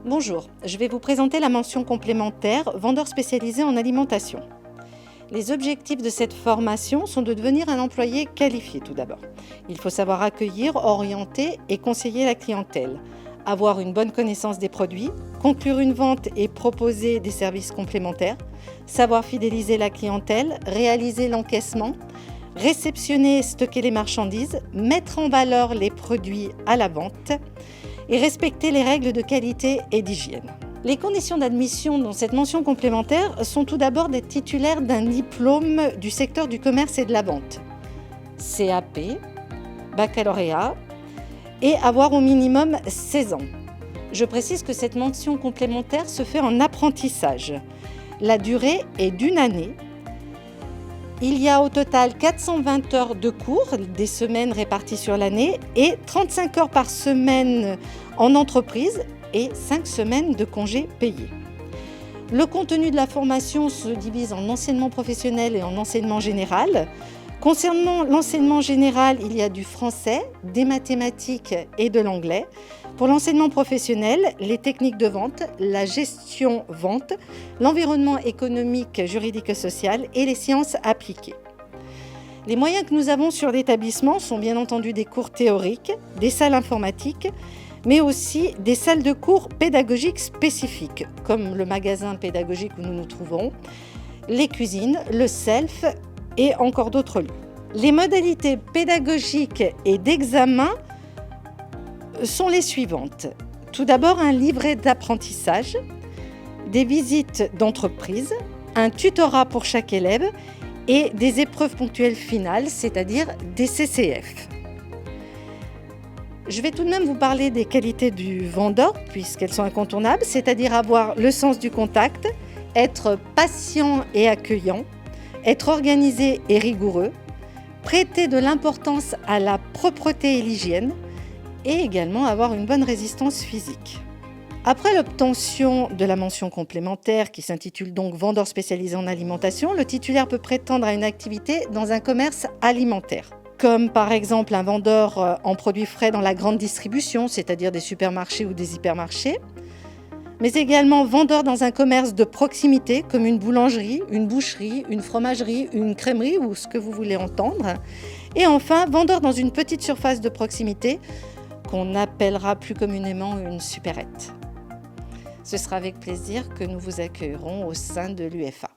Bonjour, je vais vous présenter la mention complémentaire vendeur spécialisé en alimentation. Les objectifs de cette formation sont de devenir un employé qualifié tout d'abord. Il faut savoir accueillir, orienter et conseiller la clientèle, avoir une bonne connaissance des produits, conclure une vente et proposer des services complémentaires, savoir fidéliser la clientèle, réaliser l'encaissement, réceptionner et stocker les marchandises, mettre en valeur les produits à la vente et respecter les règles de qualité et d'hygiène. Les conditions d'admission dans cette mention complémentaire sont tout d'abord d'être titulaire d'un diplôme du secteur du commerce et de la vente, CAP, baccalauréat, et avoir au minimum 16 ans. Je précise que cette mention complémentaire se fait en apprentissage. La durée est d'1 année. Il y a au total 420 heures de cours, des semaines réparties sur l'année, et 35 heures par semaine en entreprise et 5 semaines de congés payés. Le contenu de la formation se divise en enseignement professionnel et en enseignement général. Concernant l'enseignement général, il y a du français, des mathématiques et de l'anglais. Pour l'enseignement professionnel, les techniques de vente, la gestion vente, l'environnement économique, juridique et social et les sciences appliquées. Les moyens que nous avons sur l'établissement sont bien entendu des cours théoriques, des salles informatiques, mais aussi des salles de cours pédagogiques spécifiques, comme le magasin pédagogique où nous nous trouvons, les cuisines, le self et encore d'autres lieux. Les modalités pédagogiques et d'examen sont les suivantes. Tout d'abord, un livret d'apprentissage, des visites d'entreprise, un tutorat pour chaque élève et des épreuves ponctuelles finales, c'est-à-dire des CCF. Je vais tout de même vous parler des qualités du vendeur, puisqu'elles sont incontournables, c'est-à-dire avoir le sens du contact, être patient et accueillant, être organisé et rigoureux, prêter de l'importance à la propreté et l'hygiène, et également avoir une bonne résistance physique. Après l'obtention de la mention complémentaire, qui s'intitule donc vendeur spécialisé en alimentation, le titulaire peut prétendre à une activité dans un commerce alimentaire, comme par exemple un vendeur en produits frais dans la grande distribution, c'est-à-dire des supermarchés ou des hypermarchés, mais également vendeur dans un commerce de proximité, comme une boulangerie, une boucherie, une fromagerie, une crèmerie ou ce que vous voulez entendre. Et enfin, vendeur dans une petite surface de proximité, qu'on appellera plus communément une supérette. Ce sera avec plaisir que nous vous accueillerons au sein de l'UFA.